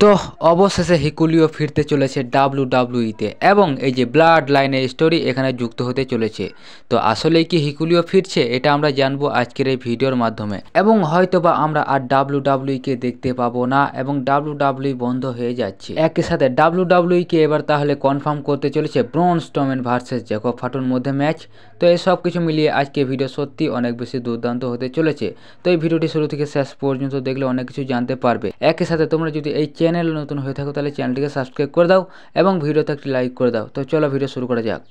তো অবশেষে হিকুলিও ফিরতে চলেছে ডাব্লিউডাব্লিউইতে এবং এই যে ব্লাড লাইনের স্টোরি এখানে যুক্ত হতে চলেছে। তো আসলে কি হিকুলিও ফিরছে এটা আমরা জানবো আজকের এই ভিডিওর মাধ্যমে, এবং হয়তোবা আমরা আর ডাব্লিউডাব্লিউইকে দেখতে পাবো না এবং ডাব্লিউডাব্লিউই বন্ধ হয়ে যাচ্ছে। একই সাথে ডাব্লিউডাব্লিউইকে এবার তাহলে কনফার্ম করতে চলেছে ব্রন স্ট্রোম্যান ভার্সেস জ্যাকব ফাটুর মধ্যে ম্যাচ। তো এই সব কিছু মিলিয়ে আজকে ভিডিও সত্যি অনেক বেশি দুর্দান্ত হতে চলেছে। তো এই ভিডিওটি শুরু থেকে শেষ পর্যন্ত দেখলে অনেক কিছু জানতে পারবে। একই সাথে তোমরা যদি এই চ্যানেল নতুন হয়ে থাকো তাহলে চ্যানেলটিকে সাবস্ক্রাইব করে দাও এবং ভিডিওতে একটি লাইক করে দাও। তো চলো ভিডিও শুরু করা যাক।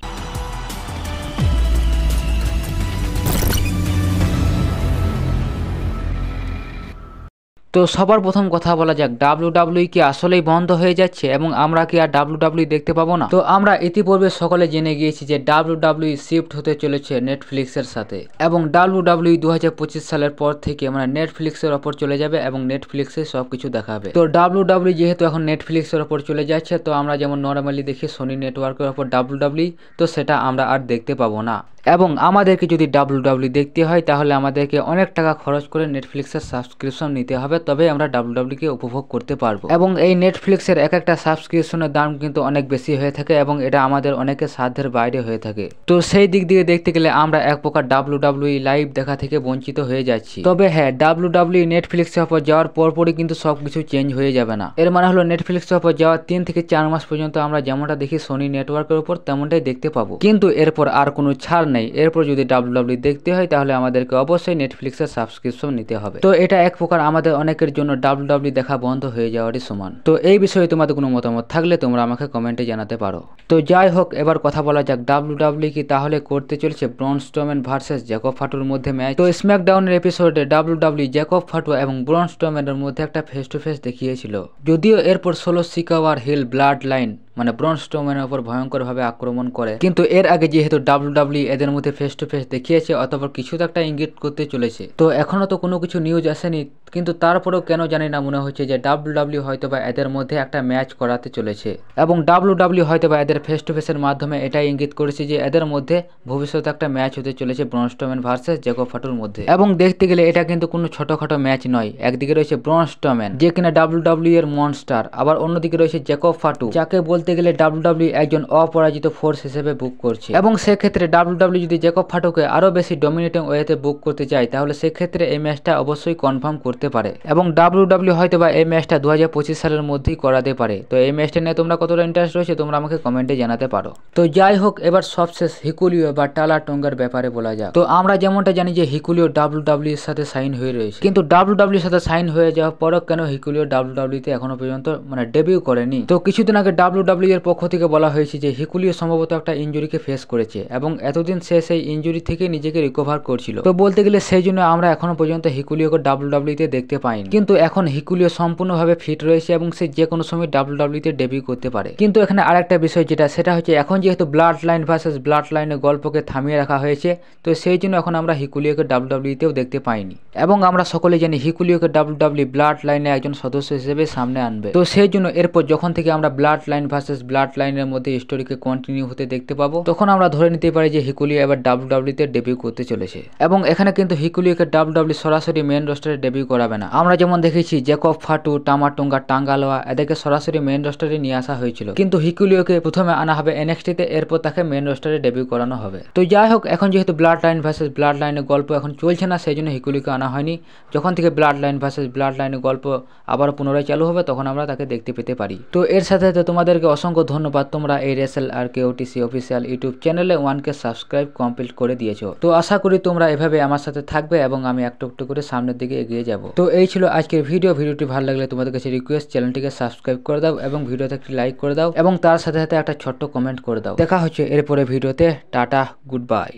তো সবার প্রথম কথা বলা যাক, ডাব্লিউডাব্লিউই কি আসলেই বন্ধ হয়ে যাচ্ছে এবং আমরা কি আর ডাব্লিউডাব্লিউই দেখতে পাবো না? তো আমরা ইতিপূর্বে সকলে জেনে গিয়েছি যে ডাব্লিউডাব্লিউই শিফট হতে চলেছে নেটফ্লিক্সের সাথে, এবং ডাব্লিউডাব্লিউই 2025 সালের পর থেকে মানে নেটফ্লিক্সের ওপর চলে যাবে এবং নেটফ্লিক্সে সবকিছু দেখাবে। তো ডাব্লিউডাব্লিউই যেহেতু এখন নেটফ্লিক্সের ওপর চলে যাচ্ছে, তো আমরা যেমন নর্মালি দেখি সোনি নেটওয়ার্কের ওপর ডাব্লিউডাব্লিউই, তো সেটা আমরা আর দেখতে পাবো না। এবং আমাদেরকে যদি ডাব্লিউডাব্লিউই দেখতে হয় তাহলে আমাদেরকে অনেক টাকা খরচ করে নেটফ্লিক্সের সাবস্ক্রিপশন নিতে হবে, তবে আমরা ডাব্লিউডাব্লিউকে উপভোগ করতে পারবো। এবং এই নেটফ্লিক্সের এক একটা সাবস্ক্রিপশনের দাম কিন্তু অনেক বেশি হয়ে থাকে এবং এটা আমাদের অনেকের সাধ্যের বাইরে হয়ে থাকে। তো সেই দিক দিয়ে দেখতে গেলে আমরা এক প্রকার ডাব্লিউডাব্লিউই লাইভ দেখা থেকে বঞ্চিত হয়ে যাচ্ছি। তবে হ্যাঁ, ডাব্লিউডাব্লিউই নেটফ্লিক্সের ওপর যাওয়ার পরপরই কিন্তু সবকিছু চেঞ্জ হয়ে যাবে না। এর মানে হলো নেটফ্লিক্সের ওপর যাওয়ার 3 থেকে 4 মাস পর্যন্ত আমরা যেমনটা দেখি সোনি নেটওয়ার্কের উপর তেমনটাই দেখতে পাবো, কিন্তু এরপর আর কোনো ছাড় নেই। এরপর যদি ডাব্লিউডাব্লিউই দেখতে হয় তাহলে আমাদেরকে অবশ্যই নেটফ্লিক্সের সাবস্ক্রিপশন নিতে হবে। তো এটা এক প্রকার আমাদের অনেকের জন্য ডাব্লিউডাব্লিউই দেখা বন্ধ হয়ে যাওয়ারই সমান। তো এই বিষয়ে তোমাদের কোনো মতামত থাকলে তোমরা আমাকে কমেন্টে জানাতে পারো। তো যাই হোক, এবার কথা বলা যাক, ডাব্লিউডাব্লিউই কি তাহলে করতে চলেছে ব্রন স্ট্রোম্যান ভার্সেস জ্যাকব ফাটুর মধ্যে ম্যাচ? তো স্ম্যাকডাউনের এপিসোডে ডাব্লিউডাব্লিউই জ্যাকব ফাটু এবং ব্রন স্ট্রোম্যানের মধ্যে একটা ফেস টু ফেস দেখিয়েছিল। যদিও এরপর সোলো সিকাওয়ার হিল ব্লাড লাইন মানে ব্রন স্ট্রোম্যানের উপর ভয়ঙ্করভাবে আক্রমণ করে, কিন্তু এর আগে যেহেতু ডাব্লিউডাব্লিউই এদের মধ্যে ফেস টু ফেস দেখিয়েছে, অতঃপর কিছু তো একটা ইঙ্গিত করতে চলেছে। তো এখনো তো কোনো কিছু নিউজ আসেনি, কিন্তু তারপরেও কেন জানি না মনে হচ্ছে যে ডাব্লিউডাব্লিউ হয়তোবা এদের মধ্যে একটা ম্যাচ করাতে চলেছে, এবং ডাব্লিউডাব্লিউ হয়তোবা এদের ফেস টু ফেসের মাধ্যমে এটাই ইঙ্গিত করেছে যে এদের মধ্যে ভবিষ্যতে একটা ম্যাচ হতে চলেছে ব্রন স্ট্রোম্যান ভার্সেস জ্যাকব ফাটুর মধ্যে। এবং দেখতে গেলে এটা কিন্তু কোনো ছোটখাটো ম্যাচ নয়। একদিকে রয়েছে ব্রন স্ট্রোম্যান, যে কিনা ডাব্লিউডাব্লিউ এর মনস্টার, আবার অন্যদিকে রয়েছে জ্যাকব ফাটু, যাকে বলতে গেলে ডাব্লিউডাব্লিউ একজন অপরাজিত ফোর্স হিসেবে বুক করছে। এবং সেক্ষেত্রে ডাব্লিউডাব্লিউ যদি জ্যাকব ফাটুকে আরো বেশি ডমিনেটিং ওয়েতে বুক করতে চায় তাহলে সেক্ষেত্রে এই ম্যাচটা অবশ্যই কনফার্ম করতে পারে, এবং ডাব্লিউডাব্লিউ হয়তোবা এই ম্যাচটা 2025 সালের মধ্যেই করাতে পারে। তো এই ম্যাচটা নিয়ে তোমরা কতটা ইন্টারেস্ট রয়েছে তোমরা আমাকে কমেন্টে জানাতে পারো। তো যাই হোক, এবার সবশেষ হিকুলিও বা টালা টোঙ্গার ব্যাপারে বলা যাক। তো আমরা যেমনটা জানি যে হিকুলিও ডাব্লিউডাব্লিউ এর সাথে সাইন হয়ে রয়েছে, কিন্তু ডাব্লিউডাব্লিউ এর সাথে সাইন হয়ে যাওয়ার পরও কেন হিকুলিও ডাব্লিউডাব্লিউ তে এখনো পর্যন্ত মানে ডেবিউ করেনি? তো কিছুদিন আগে ডাব্লিউডাব্লিউ এর পক্ষ থেকে বলা হয়েছে যে হিকুলিও সম্ভবত একটা ইনজুরিকে ফেস করেছে এবং এতদিন সে সেই ইনজুরি থেকে নিজেকে রিকভার করছিল। তো বলতে গেলে সেই জন্য আমরা এখনো পর্যন্ত হিকুলিওকে ডাব্লিউডাব্লিউ তে দেখতে পাইনি, কিন্তু এখন হিকুলিও সম্পূর্ণভাবে ফিট রয়েছে এবং সে যে কোনো সময় ডাব্লিউডাব্লিউ তে ডেবিউ করতে পারে। কিন্তু এখানে আরেকটা বিষয় সেটা হচ্ছে এখন যেহেতু ব্লাড লাইন ভার্সেস ব্লাড লাইনের গল্পকে থামিয়ে রাখা হয়েছে, তো সেই জন্য এখন আমরা হিকুলিওকে ডাব্লিউডাব্লিউ তেও দেখতে পাইনি, এবং আমরা সকলে জানি হিকুলিওকে ডাব্লিউডাব্লিউ ব্লাড লাইনের একজন সদস্য হিসেবে সামনে আনবে। তো সেই জন্য এরপর যখন থেকে আমরা ব্লাড লাইন ভার্সেস ব্লাড লাইনের মধ্যে স্টোরিকে কন্টিনিউ হতে দেখতে পাবো, তখন আমরা ধরে নিতে পারি যে হিকুলিও এবার ডাব্লিউডাব্লিউ তে ডেবিউ করতে চলেছে। এবং এখানে কিন্তু হিকুলিওকে ডাব্লিউডাব্লিউ সরাসরি মেন রোস্টারে ডেবিউ করাবে না। আমরা যেমন দেখেছি জ্যাকব ফাটু, টামা টোঙ্গা, টাঙ্গালোয়া এদেরকে সরাসরি মেন রোস্টারে নিয়ে আসা হয়েছিল, কিন্তু হিকুলিওকে প্রথমে আনা হবে এনএক্সটি তে, এরপর তাকে মেন রোস্টারে ডেবিউ করানো হবে। তো যাই হোক, এখন যেহেতু ব্লাড লাইন ভার্সেস ব্লাড লাইনের গল্প এখন চলছে না, সেই জন্য হিকুলিওকে আনা হয়নি। যখন থেকে ব্লাড লাইন ভার্সেস ব্লাড লাইনের গল্প আবার পুনরায় চালু হবে তখন আমরা তাকে দেখতে পেতে পারি। তো এর সাথে সাথে তোমাদেরকে অসংখ্য ধন্যবাদ, তোমরা এই রেসেল আর কে ওটিসি অফিসিয়াল ইউটিউব চ্যানেলে 1K সাবস্ক্রাইব কমপ্লিট করে দিয়েছো। তো আশা করি তোমরা এভাবে আমার সাথে থাকবে এবং আমি একটু একটু করে সামনের দিকে এগিয়ে যাব। তো এই ছিল আজকের ভিডিওটি ভালো লাগলে তোমাদের কাছে রিকোয়েস্ট চ্যানেলটিকে সাবস্ক্রাইব করে দাও এবং ভিডিওতে একটি লাইক করে দাও এবং তার সাথে সাথে একটা ছোট্ট কমেন্ট করে দাও। দেখা হচ্ছে এরপরে ভিডিওতে। Tata, good bye.